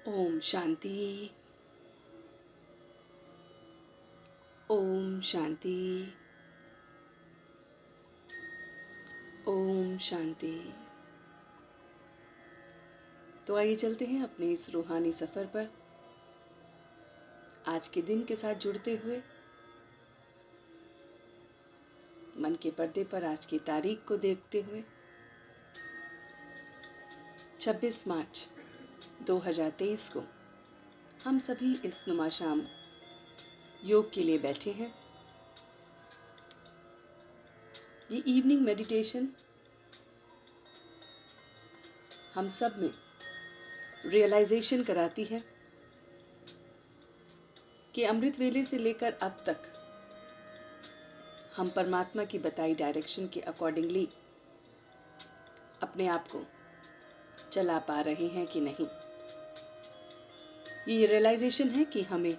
ओम शांति। ओम शांति। ओम शांति। तो आइए चलते हैं अपने इस रूहानी सफर पर, आज के दिन के साथ जुड़ते हुए। मन के पर्दे पर आज की तारीख को देखते हुए 26 मार्च 2023 को हम सभी इस नुमा शाम योग के लिए बैठे हैं। ये इवनिंग मेडिटेशन हम सब में रियलाइजेशन कराती है कि अमृत वेले से लेकर अब तक हम परमात्मा की बताई डायरेक्शन के अकॉर्डिंगली अपने आप को चला पा रहे हैं कि नहीं। ये रियलाइजेशन है कि हमें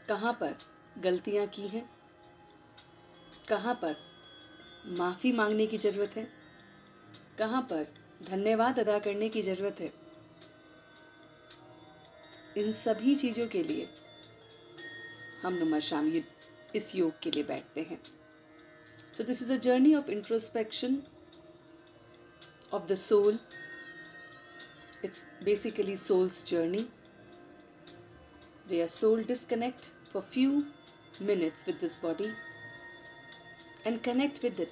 कहाँ पर गलतियाँ की हैं, कहाँ पर माफ़ी मांगने की ज़रूरत है, कहाँ पर धन्यवाद अदा करने की ज़रूरत है। इन सभी चीज़ों के लिए हम नुमा शाम इस योग के लिए बैठते हैं। So this is a journey of introspection of the soul. It's basically soul's journey, where soul disconnect for few minutes with this body and connect with the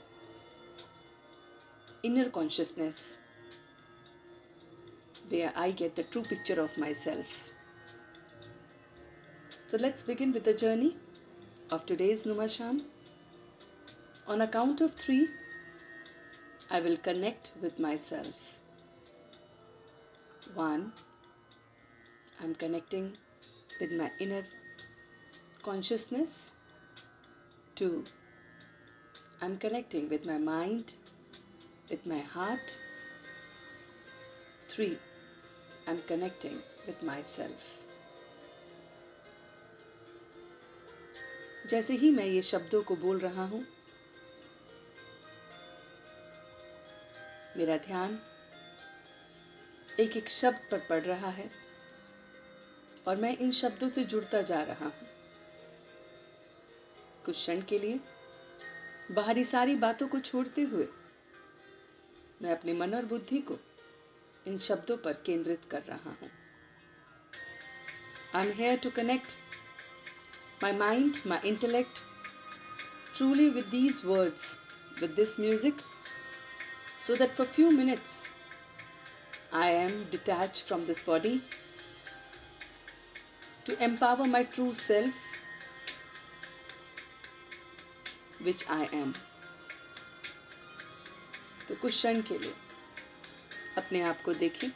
inner consciousness, where I get the true picture of myself. So let's begin with the journey of today's Numa Sham. On a count of 3, I will connect with myself. 1, I'm connecting with my inner consciousness. 2, I'm connecting with my mind, with my heart. 3, I'm connecting with myself. जैसे ही मैं ये शब्दों को बोल रहा हूं, मेरा ध्यान एक एक शब्द पर पड़ रहा है और मैं इन शब्दों से जुड़ता जा रहा हूं। कुछ क्षण के लिए बाहरी सारी बातों को छोड़ते हुए मैं अपने मन और बुद्धि को इन शब्दों पर केंद्रित कर रहा हूं। I am here to connect my mind, my intellect, truly with these words, with this music, so that for few minutes I am detached from this body to empower my true self, which I am. तो कुछ क्षण के लिए अपने आप को देखें,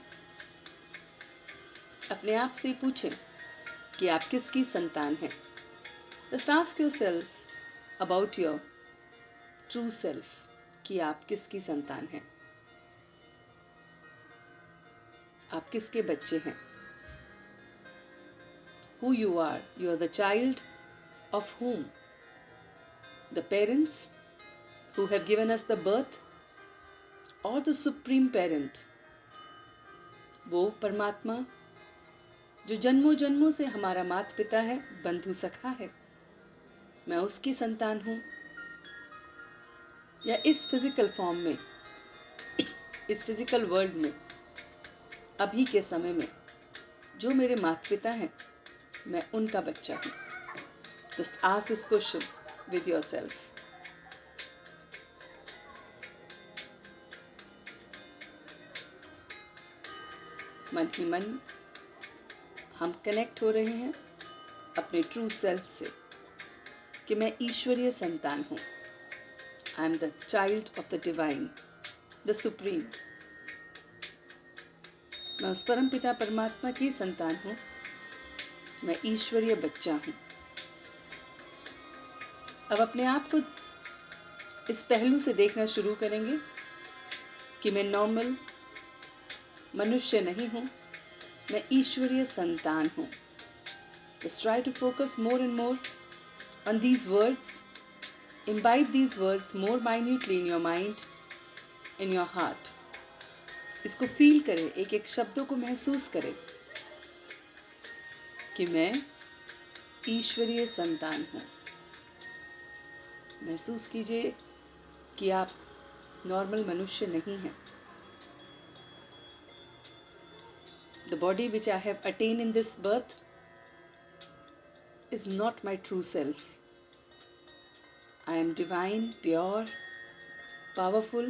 अपने आप से पूछें कि आप किसकी संतान हैं। Just ask yourself about your true self कि आप किसकी संतान हैं, आप किसके बच्चे हैं। Who you are the child of whom? The parents who have given us the birth, or the supreme parent, वो परमात्मा जो जन्मों जन्मों से हमारा माता पिता है, बंधु सखा है, मैं उसकी संतान हूँ। या इस फिजिकल फॉर्म में, इस फिजिकल वर्ल्ड में अभी के समय में जो मेरे माता पिता हैं, मैं उनका बच्चा हूँ। Just ask this question with yourself. मन ही मन हम कनेक्ट हो रहे हैं अपने ट्रू सेल्फ से कि मैं ईश्वरीय संतान हूँ। I am the child of the divine, the supreme. मैं उस परम पिता परमात्मा की संतान हूँ, मैं ईश्वरीय बच्चा हूँ। अब अपने आप को इस पहलू से देखना शुरू करेंगे कि मैं नॉर्मल मनुष्य नहीं हूँ, मैं ईश्वरीय संतान हूँ। Just try to focus more and more on these words. Imbibe these words more minutely in your mind, in your heart. इसको फील करें, एक एक शब्दों को महसूस करें कि मैं ईश्वरीय संतान हूँ। महसूस कीजिए कि आप नॉर्मल मनुष्य नहीं हैं। The body which I have attained in this birth is not my true self. I am divine, pure, powerful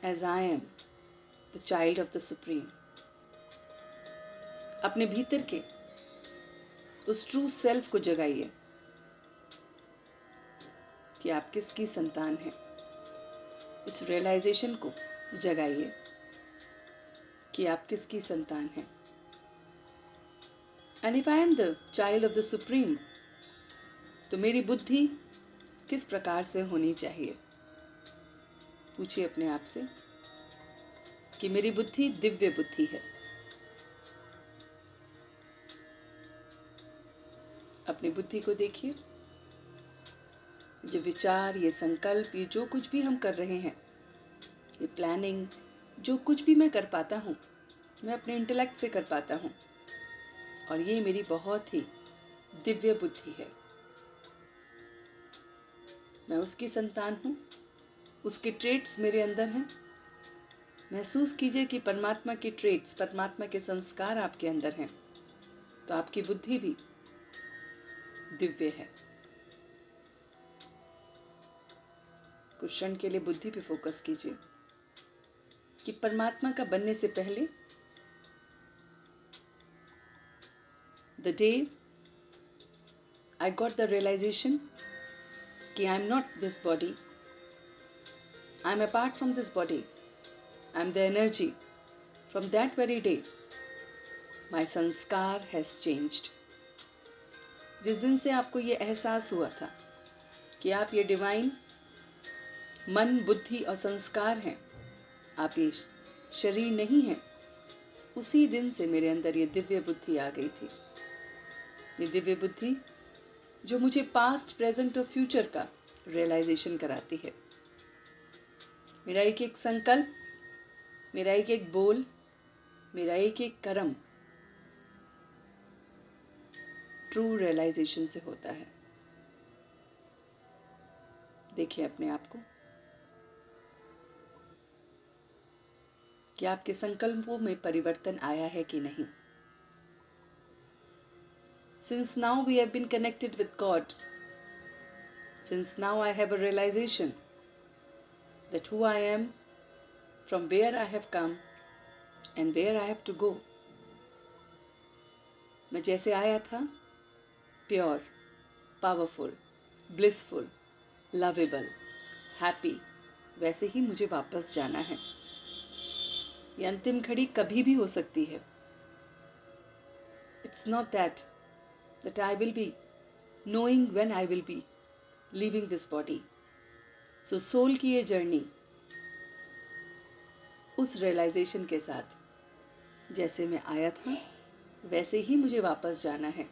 as I am the child of the Supreme. अपने भीतर के उस ट्रू सेल्फ को जगाइए कि आप किसकी संतान हैं। इस रियलाइजेशन को जगाइए कि आप किसकी संतान हैं। And if I am the child of the Supreme, तो मेरी बुद्धि किस प्रकार से होनी चाहिए? पूछिए अपने आप से कि मेरी बुद्धि दिव्य बुद्धि है। अपनी बुद्धि को देखिए। ये विचार, ये संकल्प, ये जो कुछ भी हम कर रहे हैं, ये प्लानिंग, जो कुछ भी मैं कर पाता हूँ, मैं अपने इंटेलेक्ट से कर पाता हूँ। और ये मेरी बहुत ही दिव्य बुद्धि है। मैं उसकी संतान हूँ, उसके ट्रेट्स मेरे अंदर हैं। महसूस कीजिए कि परमात्मा के ट्रेट्स, परमात्मा के संस्कार आपके अंदर हैं, तो आपकी बुद्धि भी दिव्य है। कुछ क्षण के लिए बुद्धि पे फोकस कीजिए कि परमात्मा का बनने से पहले, the day I got the realization कि I am not this body, I am apart from this body, I am the energy. From that very day, my sanskar has changed. जिस दिन से आपको ये एहसास हुआ था कि आप ये डिवाइन मन, बुद्धि और संस्कार हैं, आप ये शरीर नहीं हैं, उसी दिन से मेरे अंदर ये दिव्य बुद्धि आ गई थी। ये दिव्य बुद्धि जो मुझे पास्ट, प्रेजेंट और फ्यूचर का रियलाइजेशन कराती है। मेरा एक एक संकल्प, मेरा एक एक बोल, मेरा एक एक कर्म ट्रू रियलाइजेशन से होता है। देखिए अपने आप को कि आपके संकल्पों में परिवर्तन आया है कि नहीं। Since now we have been connected with God, since now I have a realization that who I am, from where I have come and where I have to go. मैं जैसे आया था, pure, powerful, blissful, lovable, happy, वैसे ही मुझे वापस जाना है। ये अंतिम घड़ी कभी भी हो सकती है। It's not that I will be knowing when I will be leaving this body. So soul की ये जर्नी उस रियलाइजेशन के साथ, जैसे मैं आया था वैसे ही मुझे वापस जाना है।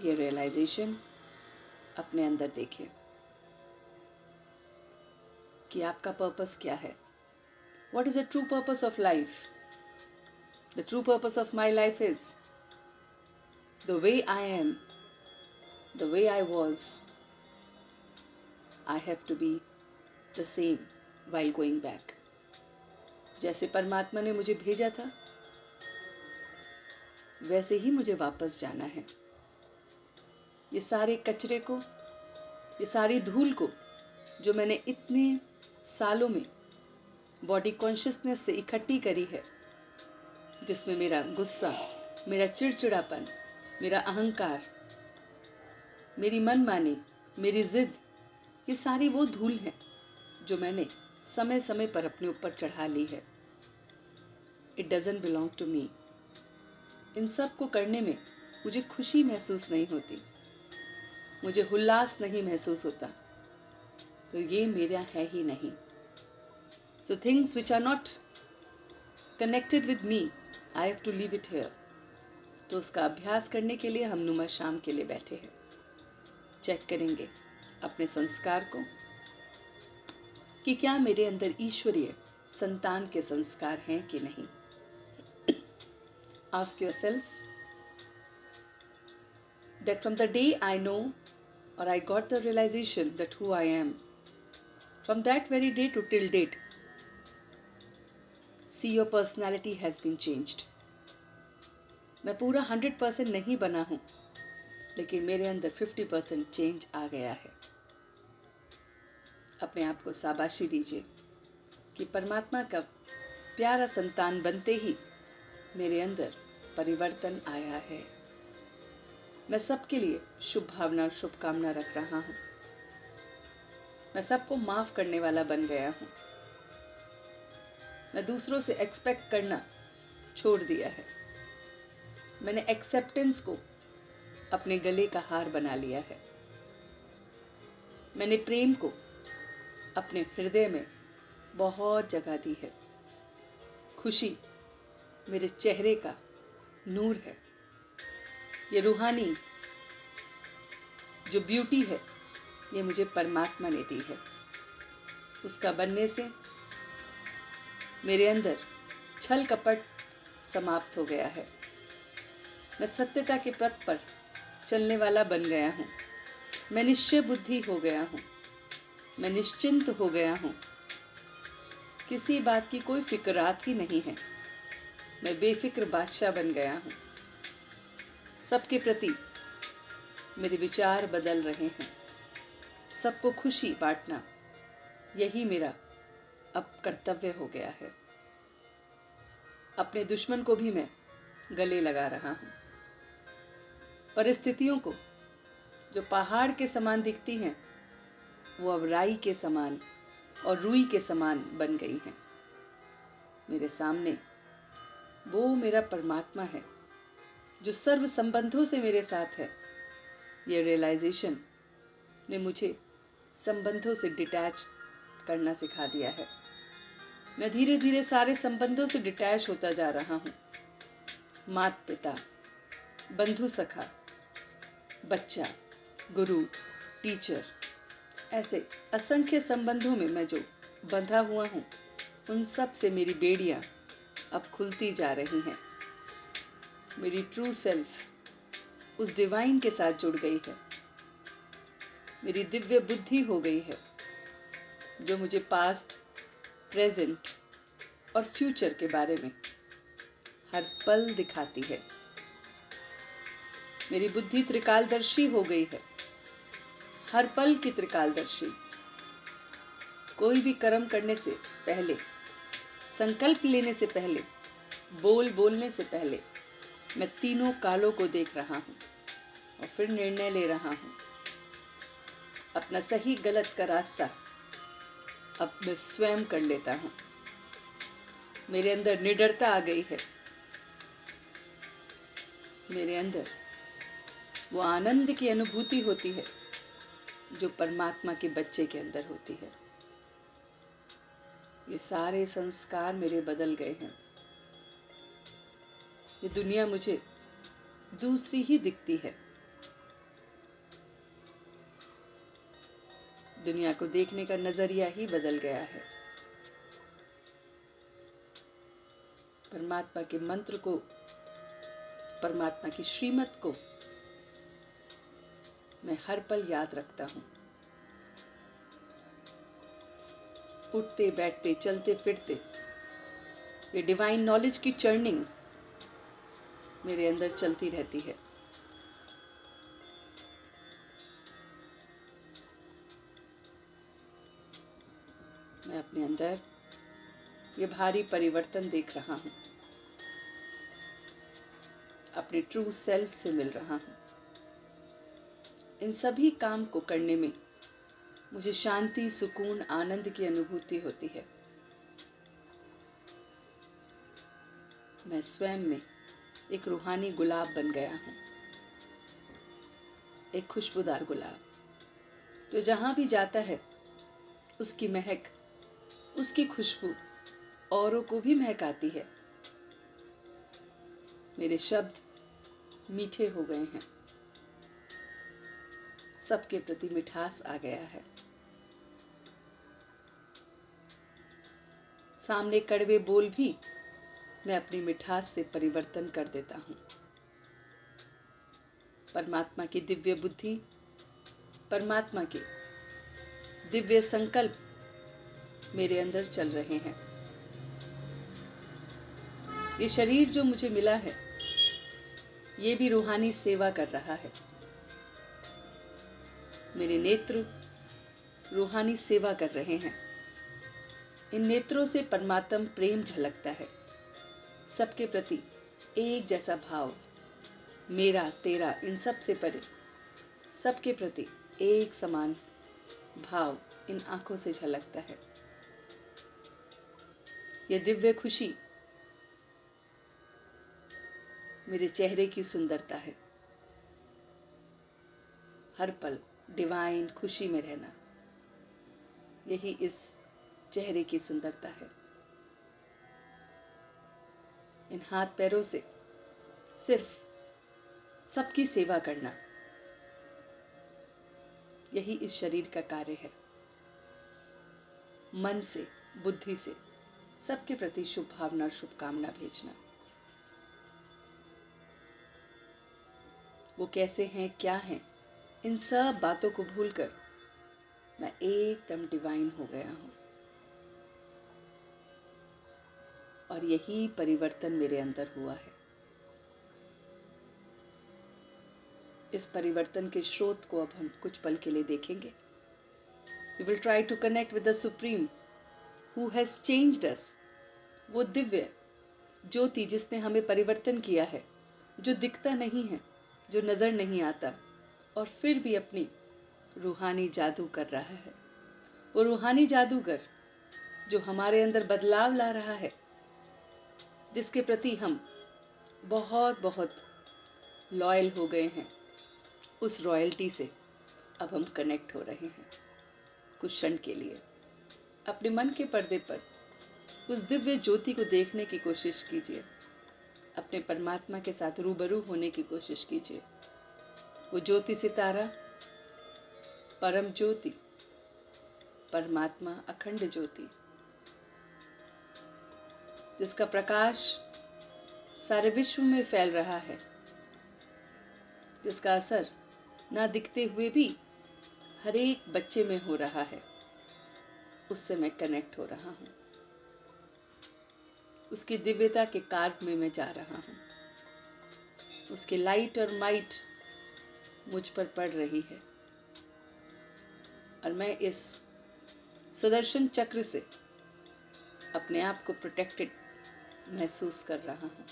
ये रियलाइजेशन अपने अंदर देखिए कि आपका पर्पस क्या है। What is the true purpose of life? The true purpose of my life is the way I am, the way I was. I have to be the same while going back. जैसे परमात्मा ने मुझे भेजा था, वैसे ही मुझे वापस जाना है। ये सारे कचरे को, ये सारी धूल को जो मैंने इतने सालों में बॉडी कॉन्शियसनेस से इकट्ठी करी है, जिसमें मेरा गुस्सा, मेरा चिड़चिड़ापन, मेरा अहंकार, मेरी मनमानी, मेरी जिद, ये सारी वो धूल है जो मैंने समय समय पर अपने ऊपर चढ़ा ली है। It doesn't belong to me. इन सब को करने में मुझे खुशी महसूस नहीं होती, मुझे उल्लास नहीं महसूस होता, तो ये मेरा है ही नहीं। So things which are not connected with me, I have to leave it here. तो उसका अभ्यास करने के लिए हम नुमा शाम के लिए बैठे हैं। चेक करेंगे अपने संस्कार को कि क्या मेरे अंदर ईश्वरीय संतान के संस्कार हैं कि नहीं। Ask yourself, that from the day I know or I got the realization that who I am, from that very day to till date, see your personality has been changed. मैं पूरा 100% नहीं बना हूँ, लेकिन मेरे अंदर 50% चेंज आ गया है. अपने आप को शाबाशी दीजिए कि परमात्मा का प्यारा संतान बनते ही मेरे अंदर परिवर्तन आया है. मैं सबके लिए शुभ भावना शुभकामना रख रहा हूँ. मैं सबको माफ करने वाला बन गया हूँ. मैं दूसरों से एक्सपेक्ट करना छोड़ दिया है. मैंने एक्सेप्टेंस को अपने गले का हार बना लिया है. मैंने प्रेम को अपने हृदय में बहुत जगह दी है. खुशी मेरे चेहरे का नूर है. ये रूहानी जो ब्यूटी है, ये मुझे परमात्मा ने दी है. उसका बनने से मेरे अंदर छल कपट समाप्त हो गया है. मैं सत्यता के पथ पर चलने वाला बन गया हूँ. मैं निश्चय बुद्धि हो गया हूँ. मैं निश्चिंत हो गया हूँ. किसी बात की कोई फिक्रात ही नहीं है. मैं बेफिक्र बादशाह बन गया हूँ. सबके प्रति मेरे विचार बदल रहे हैं. सबको खुशी बांटना, यही मेरा अब कर्तव्य हो गया है. अपने दुश्मन को भी मैं गले लगा रहा हूँ. परिस्थितियों को जो पहाड़ के समान दिखती हैं, वो अब राई के समान और रुई के समान बन गई हैं. मेरे सामने वो मेरा परमात्मा है जो सर्व संबंधों से मेरे साथ है. ये रियलाइजेशन ने मुझे संबंधों से डिटैच करना सिखा दिया है. मैं धीरे धीरे सारे संबंधों से डिटैच होता जा रहा हूँ. माता पिता, बंधु सखा, बच्चा, गुरु, टीचर, ऐसे असंख्य संबंधों में मैं जो बंधा हुआ हूँ, उन सब से मेरी बेड़ियां अब खुलती जा रही हैं. मेरी ट्रू सेल्फ उस डिवाइन के साथ जुड़ गई है. मेरी दिव्य बुद्धि हो गई है जो मुझे पास्ट, प्रेजेंट और फ्यूचर के बारे में हर पल दिखाती है. मेरी बुद्धि त्रिकालदर्शी हो गई है, हर पल की त्रिकालदर्शी. कोई भी कर्म करने से पहले, संकल्प लेने से पहले, बोलने से पहले मैं तीनों कालों को देख रहा हूँ और फिर निर्णय ले रहा हूँ. अपना सही गलत का रास्ता अब मैं स्वयं कर लेता हूँ. मेरे अंदर निडरता आ गई है. मेरे अंदर वो आनंद की अनुभूति होती है जो परमात्मा के बच्चे के अंदर होती है. ये सारे संस्कार मेरे बदल गए हैं. ये दुनिया मुझे दूसरी ही दिखती है. दुनिया को देखने का नजरिया ही बदल गया है. परमात्मा के मंत्र को, परमात्मा की श्रीमत को मैं हर पल याद रखता हूँ. उठते बैठते चलते फिरते ये डिवाइन नॉलेज की चर्निंग मेरे अंदर चलती रहती है. मैं अपने अंदर ये भारी परिवर्तन देख रहा हूँ. अपने ट्रू सेल्फ से मिल रहा हूँ. इन सभी काम को करने में मुझे शांति, सुकून, आनंद की अनुभूति होती है. मैं स्वयं में एक रूहानी गुलाब बन गया हूँ. एक खुशबूदार गुलाब जो जहाँ भी जाता है उसकी महक, उसकी खुशबू औरों को भी महकाती है. मेरे शब्द मीठे हो गए हैं. सबके प्रति मिठास आ गया है. सामने कड़वे बोल भी मैं अपनी मिठास से परिवर्तन कर देता हूँ. परमात्मा की दिव्य बुद्धि, परमात्मा के दिव्य संकल्प मेरे अंदर चल रहे हैं। ये शरीर जो मुझे मिला है, ये भी रूहानी सेवा कर रहा है। मेरे नेत्र रूहानी सेवा कर रहे हैं। इन नेत्रों से परमात्म प्रेम झलकता है। सबके प्रति एक जैसा भाव, मेरा तेरा इन सब से परे, सबके प्रति एक समान भाव इन आंखों से झलकता है। ये दिव्य खुशी मेरे चेहरे की सुंदरता है। हर पल डिवाइन खुशी में रहना, यही इस चेहरे की सुंदरता है। इन हाथ पैरों से सिर्फ सबकी सेवा करना, यही इस शरीर का कार्य है। मन से, बुद्धि से सबके प्रति शुभ भावना और शुभकामना भेजना। वो कैसे हैं, क्या हैं, इन सब बातों को भूलकर मैं एकदम डिवाइन हो गया हूं। और यही परिवर्तन मेरे अंदर हुआ है। इस परिवर्तन के स्रोत को अब हम कुछ पल के लिए देखेंगे। We will try to connect with the Supreme who has changed us. वो दिव्य ज्योति जिसने हमें परिवर्तन किया है, जो दिखता नहीं है, जो नजर नहीं आता और फिर भी अपनी रूहानी जादू कर रहा है। वो रूहानी जादूगर जो हमारे अंदर बदलाव ला रहा है, जिसके प्रति हम बहुत बहुत लॉयल हो गए हैं, उस रॉयल्टी से अब हम कनेक्ट हो रहे हैं। कुछ क्षण के लिए अपने मन के पर्दे पर उस दिव्य ज्योति को देखने की कोशिश कीजिए। अपने परमात्मा के साथ रूबरू होने की कोशिश कीजिए। वो ज्योति सितारा, परम ज्योति, परमात्मा अखंड ज्योति, जिसका प्रकाश सारे विश्व में फैल रहा है, जिसका असर ना दिखते हुए भी हर एक बच्चे में हो रहा है, उससे मैं कनेक्ट हो रहा हूँ। उसकी दिव्यता के कार्य में मैं जा रहा हूँ। उसकी लाइट और माइट मुझ पर पड़ रही है और मैं इस सुदर्शन चक्र से अपने आप को प्रोटेक्टेड महसूस कर रहा हूँ।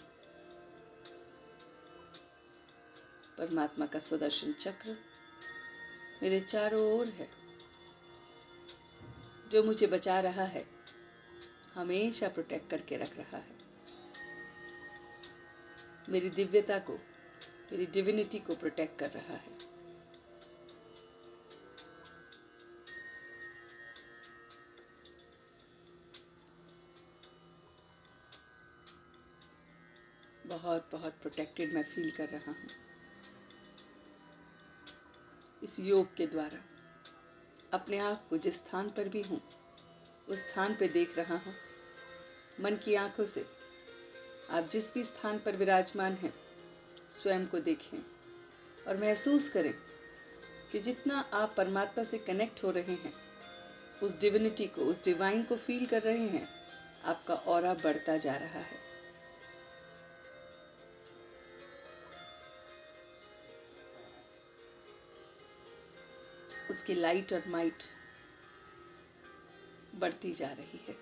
परमात्मा का सुदर्शन चक्र मेरे चारों ओर है, जो मुझे बचा रहा है, हमेशा प्रोटेक्ट करके रख रहा है। मेरी दिव्यता को, मेरी डिविनिटी को प्रोटेक्ट कर रहा है। बहुत बहुत प्रोटेक्टेड मैं फील कर रहा हूँ। इस योग के द्वारा अपने आप को जिस स्थान पर भी हूँ, उस स्थान पे देख रहा हूँ। मन की आंखों से आप जिस भी स्थान पर विराजमान हैं, स्वयं को देखें और महसूस करें कि जितना आप परमात्मा से कनेक्ट हो रहे हैं, उस डिविनिटी को, उस डिवाइन को फील कर रहे हैं, आपका ऑरा बढ़ता जा रहा है। उसकी लाइट और माइट बढ़ती जा रही है।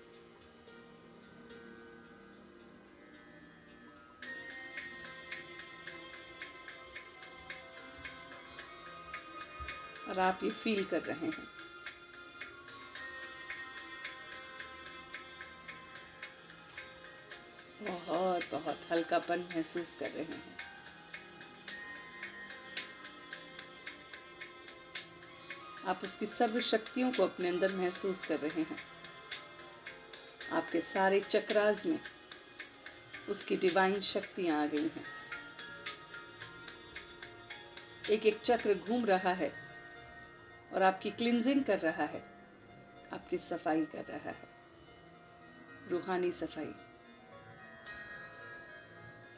और आप ये फील कर रहे हैं। बहुत बहुत हल्कापन महसूस कर रहे हैं। आप उसकी सर्व शक्तियों को अपने अंदर महसूस कर रहे हैं। आपके सारे चक्रास में उसकी डिवाइन शक्तियां आ गई हैं। एक एक चक्र घूम रहा है और आपकी क्लींजिंग कर रहा है, आपकी सफाई कर रहा है, रूहानी सफाई,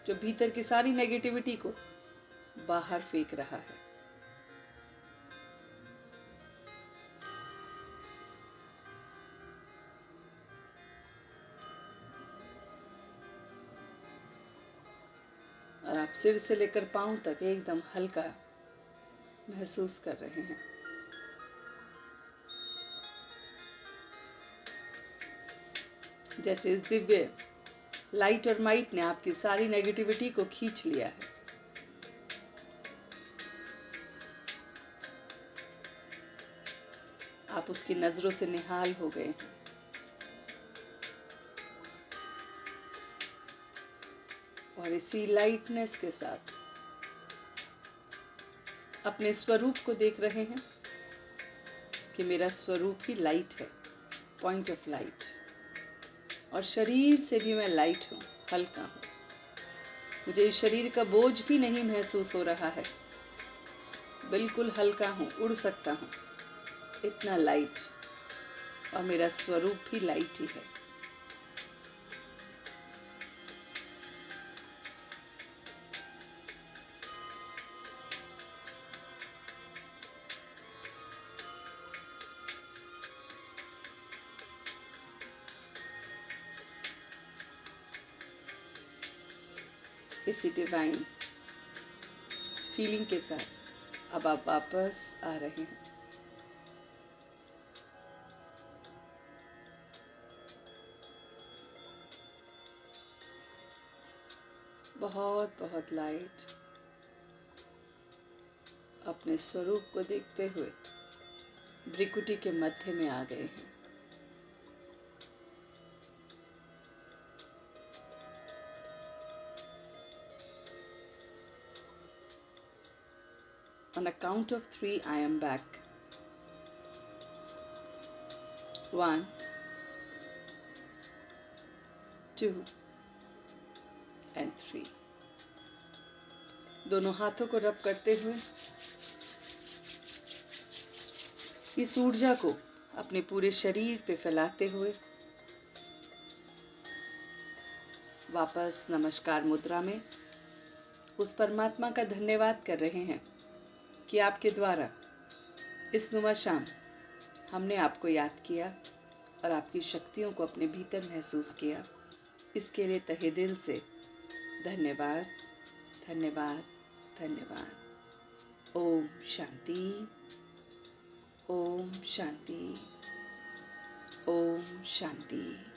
जो भीतर की सारी नेगेटिविटी को बाहर फेंक रहा है। और आप सिर से लेकर पांव तक एकदम हल्का महसूस कर रहे हैं। जैसे इस दिव्य लाइट और माइट ने आपकी सारी नेगेटिविटी को खींच लिया है। आप उसकी नजरों से निहाल हो गए हैं। और इसी लाइटनेस के साथ अपने स्वरूप को देख रहे हैं कि मेरा स्वरूप ही लाइट है, पॉइंट ऑफ लाइट। और शरीर से भी मैं लाइट हूँ, हल्का हूँ। मुझे इस शरीर का बोझ भी नहीं महसूस हो रहा है। बिल्कुल हल्का हूँ, उड़ सकता हूँ, इतना लाइट। और मेरा स्वरूप भी लाइट ही है। इसी डिवाइन फीलिंग के साथ अब आप वापस आ रहे हैं। बहुत बहुत लाइट। अपने स्वरूप को देखते हुए भ्रिकुटी के मध्य में आ गए हैं। On a count of 3, I am back. 1, 2 and 3। दोनों हाथों को रब करते हुए इस ऊर्जा को अपने पूरे शरीर पे फैलाते हुए वापस नमस्कार मुद्रा में उस परमात्मा का धन्यवाद कर रहे हैं कि आपके द्वारा इस नुमा शाम हमने आपको याद किया और आपकी शक्तियों को अपने भीतर महसूस किया। इसके लिए तहे दिल से धन्यवाद, धन्यवाद, धन्यवाद। ओम शांति, ओम शांति, ओम शांति।